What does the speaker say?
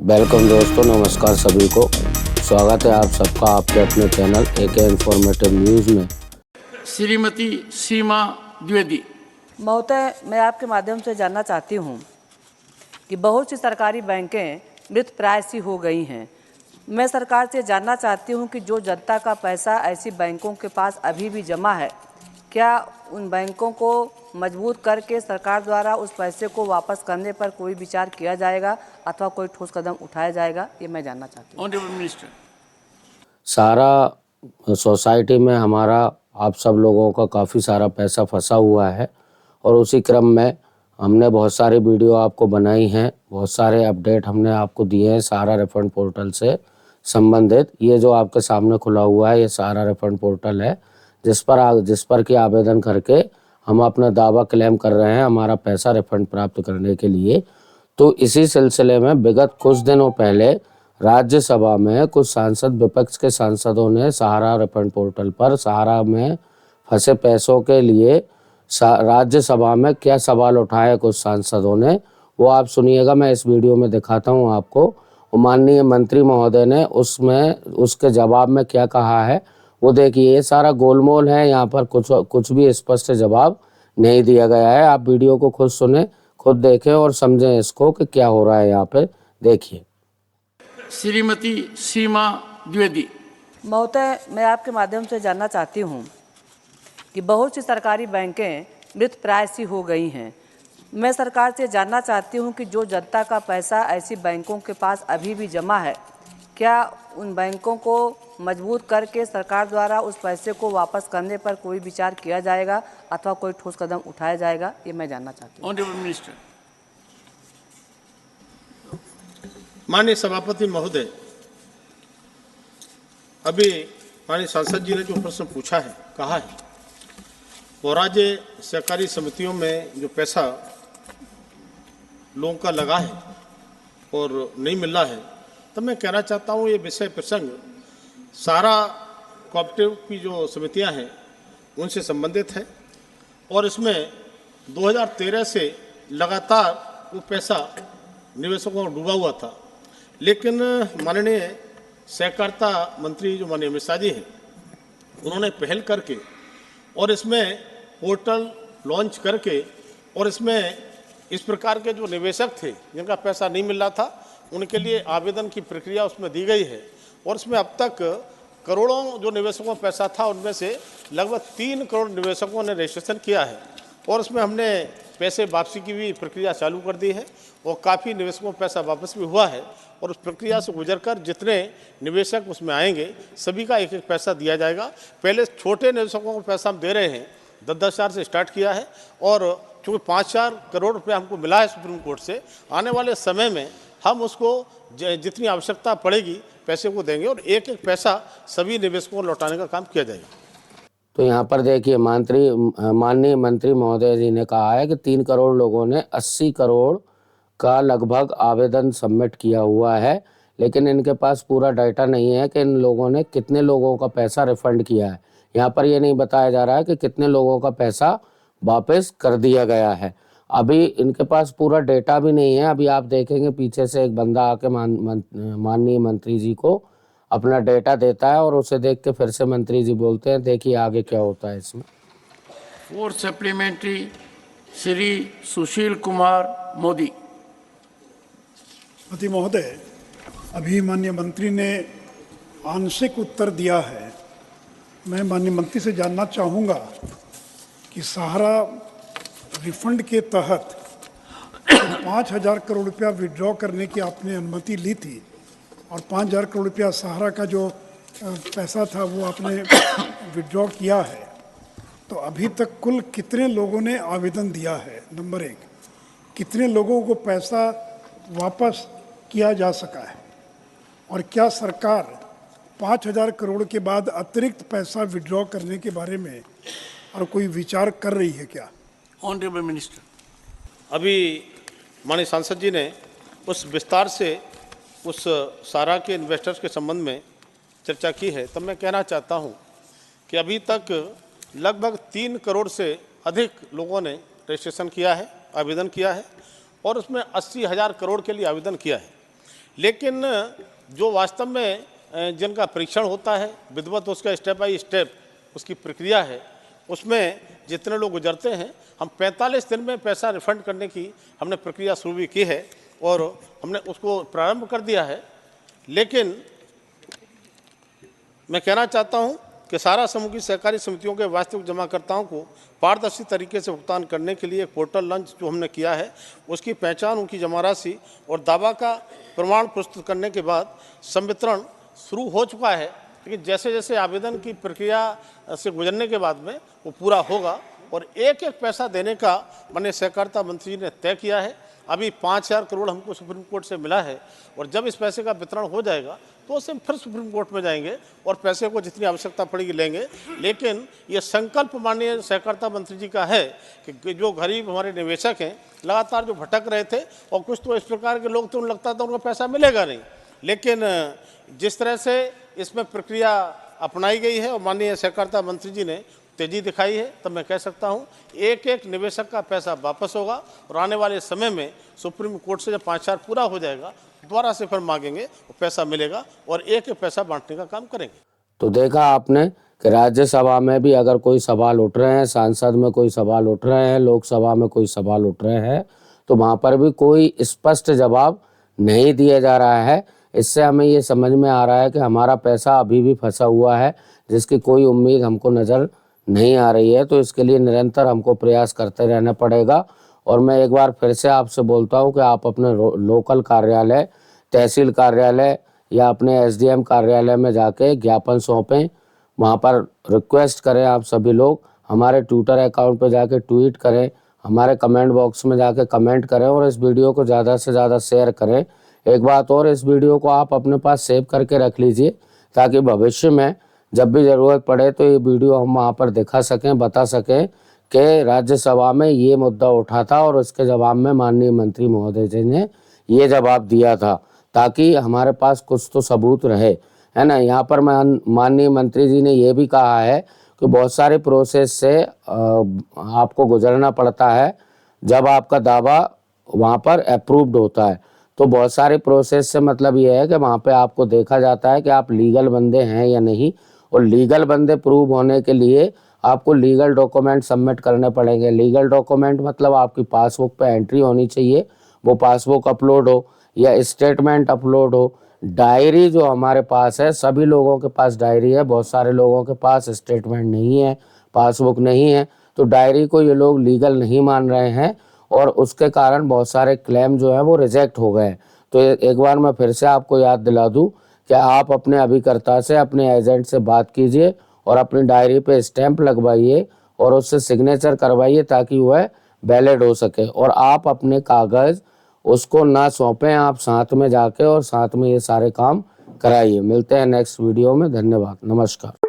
Welcome दोस्तों, नमस्कार सभी को। स्वागत है आप सबका आपके अपने चैनल एके इन्फॉर्मेटिव न्यूज़ में। श्रीमती सीमा द्विवेदी। महोदय, मैं आपके माध्यम से जानना चाहती हूँ कि बहुत सी सरकारी बैंकें मृतप्राय सी हो गई हैं। मैं सरकार से जानना चाहती हूँ कि जो जनता का पैसा ऐसी बैंकों के पास अभी भी जमा है, क्या उन बैंकों को मजबूत करके सरकार द्वारा उस पैसे को वापस करने पर कोई विचार किया जाएगा अथवा कोई ठोस कदम उठाया जाएगा, ये मैं जानना चाहती हूँ। Honourable minister. सारा सोसाइटी में हमारा आप सब लोगों का काफ़ी सारा पैसा फंसा हुआ है और उसी क्रम में हमने बहुत सारी वीडियो आपको बनाई हैं, बहुत सारे अपडेट हमने आपको दिए हैं सारा रिफंड पोर्टल से संबंधित। ये जो आपके सामने खुला हुआ है, ये सारा रिफंड पोर्टल है जिस पर कि आवेदन करके हम अपना दावा क्लेम कर रहे हैं हमारा पैसा रिफंड प्राप्त करने के लिए। तो इसी सिलसिले में विगत कुछ दिनों पहले राज्यसभा में कुछ सांसद, विपक्ष के सांसदों ने सहारा रिफंड पोर्टल पर सहारा में फंसे पैसों के लिए राज्यसभा में क्या सवाल उठाए कुछ सांसदों ने, वो आप सुनिएगा। मैं इस वीडियो में दिखाता हूँ आपको। माननीय मंत्री महोदय ने उसके जवाब में क्या कहा है वो देखिए। ये सारा गोलमोल है, यहाँ पर कुछ भी स्पष्ट जवाब नहीं दिया गया है। आप वीडियो को खुद सुने, खुद देखें और समझें इसको कि क्या हो रहा है यहाँ पे। देखिए। श्रीमती सीमा द्विवेदी। महोदय, मैं आपके माध्यम से जानना चाहती हूँ कि बहुत सी सरकारी बैंकें मृतप्राय सी हो गई हैं। मैं सरकार से जानना चाहती हूँ कि जो जनता का पैसा ऐसी बैंकों के पास अभी भी जमा है, क्या उन बैंकों को मजबूत करके सरकार द्वारा उस पैसे को वापस करने पर कोई विचार किया जाएगा अथवा कोई ठोस कदम उठाया जाएगा, ये मैं जानना चाहती हूँ। Honourable minister. माननीय सभापति महोदय, अभी माननीय सांसद जी ने जो प्रश्न पूछा है, कहा है वो राज्य सहकारी समितियों में जो पैसा लोगों का लगा है और नहीं मिल रहा है, तो मैं कहना चाहता हूँ ये विषय प्रसंग सारा कोऑपरेटिव की जो समितियां हैं उनसे संबंधित है और इसमें 2013 से लगातार वो पैसा निवेशकों को डूबा हुआ था। लेकिन माननीय सहकारिता मंत्री जो माननीय अमित शाह जी हैं, उन्होंने पहल करके और इसमें पोर्टल लॉन्च करके और इसमें इस प्रकार के जो निवेशक थे जिनका पैसा नहीं मिल रहा था, उनके लिए आवेदन की प्रक्रिया उसमें दी गई है और इसमें अब तक करोड़ों जो निवेशकों का पैसा था उनमें से लगभग 3 करोड़ निवेशकों ने रजिस्ट्रेशन किया है और उसमें हमने पैसे वापसी की भी प्रक्रिया चालू कर दी है और काफ़ी निवेशकों को पैसा वापस भी हुआ है और उस प्रक्रिया से गुजरकर जितने निवेशक उसमें आएंगे सभी का एक एक पैसा दिया जाएगा। पहले छोटे निवेशकों को पैसा हम दे रहे हैं, 10-10 हज़ार से स्टार्ट किया है और चूँकि 5-4 करोड़ रुपये हमको मिला है सुप्रीम कोर्ट से, आने वाले समय में हम उसको जितनी आवश्यकता पड़ेगी पैसे को देंगे और एक एक पैसा सभी निवेशकों को लौटाने का काम किया जाएगा। तो यहाँ पर देखिए, माननीय मंत्री महोदय जी ने कहा है कि 3 करोड़ लोगों ने 80 करोड़ का लगभग आवेदन सबमिट किया हुआ है, लेकिन इनके पास पूरा डाटा नहीं है कि इन लोगों ने कितने लोगों का पैसा रिफंड किया है। यहाँ पर ये नहीं बताया जा रहा है कि कितने लोगों का पैसा वापस कर दिया गया है। अभी इनके पास पूरा डेटा भी नहीं है। अभी आप देखेंगे पीछे से एक बंदा आके माननीय मंत्री जी को अपना डेटा देता है और उसे देख के फिर से मंत्री जी बोलते हैं। देखिए आगे क्या होता है इसमें। 4 सप्लीमेंट्री श्री सुशील कुमार मोदी। पति महोदय, अभी माननीय मंत्री ने आंशिक उत्तर दिया है। मैं माननीय मंत्री से जानना चाहूँगा कि सहारा रिफंड के तहत 5,000 करोड़ रुपया विड्रॉ करने की आपने अनुमति ली थी और 5,000 करोड़ रुपया सहारा का जो पैसा था वो आपने विड्रॉ किया है, तो अभी तक कुल कितने लोगों ने आवेदन दिया है? नंबर 1, कितने लोगों को पैसा वापस किया जा सका है और क्या सरकार 5,000 करोड़ के बाद अतिरिक्त पैसा विड्रॉ करने के बारे में और कोई विचार कर रही है क्या? Honourable minister. अभी माननीय सांसद जी ने उस विस्तार से उस सारा के इन्वेस्टर्स के संबंध में चर्चा की है, तब मैं कहना चाहता हूं कि अभी तक लगभग 3 करोड़ से अधिक लोगों ने रजिस्ट्रेशन किया है, आवेदन किया है और उसमें 80,000 करोड़ के लिए आवेदन किया है। लेकिन जो वास्तव में जिनका परीक्षण होता है विधिवत, उसका स्टेप बाई स्टेप उसकी प्रक्रिया है, उसमें जितने लोग गुजरते हैं, हम 45 दिन में पैसा रिफंड करने की हमने प्रक्रिया शुरू भी की है और हमने उसको प्रारंभ कर दिया है। लेकिन मैं कहना चाहता हूं कि सारा समूह की सहकारी समितियों के वास्तविक जमाकर्ताओं को पारदर्शी तरीके से भुगतान करने के लिए एक पोर्टल लॉन्च जो हमने किया है, उसकी पहचान, उनकी जमा राशि और दावा का प्रमाण प्रस्तुत करने के बाद संवितरण शुरू हो चुका है। लेकिन जैसे जैसे आवेदन की प्रक्रिया से गुजरने के बाद में वो पूरा होगा और एक एक पैसा देने का माननीय सहकारिता मंत्री जी ने तय किया है। अभी 5,000 करोड़ हमको सुप्रीम कोर्ट से मिला है और जब इस पैसे का वितरण हो जाएगा तो उससे फिर सुप्रीम कोर्ट में जाएंगे और पैसे को जितनी आवश्यकता पड़ेगी लेंगे। लेकिन ये संकल्प माननीय सहकारिता मंत्री जी का है कि जो गरीब हमारे निवेशक हैं, लगातार जो भटक रहे थे और कुछ तो इस प्रकार के लोग थे, उन्हें लगता था उनको पैसा मिलेगा नहीं, लेकिन जिस तरह से इसमें प्रक्रिया अपनाई गई है और माननीय सहकारिता मंत्री जी ने तेजी दिखाई है, तब मैं कह सकता हूं एक एक निवेशक का पैसा वापस होगा और आने वाले समय में सुप्रीम कोर्ट से जब 5,000 पूरा हो जाएगा दोबारा से फिर मांगेंगे और पैसा मिलेगा और एक एक पैसा बांटने का काम करेंगे। तो देखा आपने कि राज्यसभा में भी अगर कोई सवाल उठ रहे हैं, सांसद में कोई सवाल उठ रहे हैं, लोकसभा में कोई सवाल उठ रहे हैं, तो वहाँ पर भी कोई स्पष्ट जवाब नहीं दिया जा रहा है। इससे हमें ये समझ में आ रहा है कि हमारा पैसा अभी भी फंसा हुआ है, जिसकी कोई उम्मीद हमको नज़र नहीं आ रही है। तो इसके लिए निरंतर हमको प्रयास करते रहना पड़ेगा। और मैं एक बार फिर से आपसे बोलता हूँ कि आप अपने लोकल कार्यालय, तहसील कार्यालय या अपने एसडीएम कार्यालय में जाके ज्ञापन सौंपें, वहाँ पर रिक्वेस्ट करें। आप सभी लोग हमारे ट्विटर अकाउंट पे जाके ट्वीट करें, हमारे कमेंट बॉक्स में जाके कमेंट करें और इस वीडियो को ज़्यादा से ज़्यादा शेयर करें। एक बात और, इस वीडियो को आप अपने पास सेव करके रख लीजिए ताकि भविष्य में जब भी ज़रूरत पड़े तो ये वीडियो हम वहाँ पर दिखा सकें, बता सकें कि राज्यसभा में ये मुद्दा उठा था और उसके जवाब में माननीय मंत्री महोदय जी ने ये जवाब दिया था, ताकि हमारे पास कुछ तो सबूत रहे, है ना। यहाँ पर माननीय मंत्री जी ने ये भी कहा है कि बहुत सारे प्रोसेस से आपको गुजरना पड़ता है जब आपका दावा वहाँ पर अप्रूव्ड होता है। तो बहुत सारे प्रोसेस से मतलब ये है कि वहाँ पे आपको देखा जाता है कि आप लीगल बंदे हैं या नहीं, और लीगल बंदे प्रूव होने के लिए आपको लीगल डॉक्यूमेंट सबमिट करने पड़ेंगे। लीगल डॉक्यूमेंट मतलब आपकी पासबुक पे एंट्री होनी चाहिए, वो पासबुक अपलोड हो या स्टेटमेंट अपलोड हो। डायरी जो हमारे पास है, सभी लोगों के पास डायरी है, बहुत सारे लोगों के पास स्टेटमेंट नहीं है, पासबुक नहीं है, तो डायरी को ये लोग लीगल नहीं मान रहे हैं और उसके कारण बहुत सारे क्लेम जो है वो रिजेक्ट हो गए। तो एक बार मैं फिर से आपको याद दिला दूं कि आप अपने अभिकर्ता से, अपने एजेंट से बात कीजिए और अपनी डायरी पे स्टैंप लगवाइए और उससे सिग्नेचर करवाइए ताकि वह वैलिड हो सके। और आप अपने कागज़ उसको ना सौंपें, आप साथ में जाके और साथ में ये सारे काम कराइए। मिलते हैं नेक्स्ट वीडियो में। धन्यवाद, नमस्कार।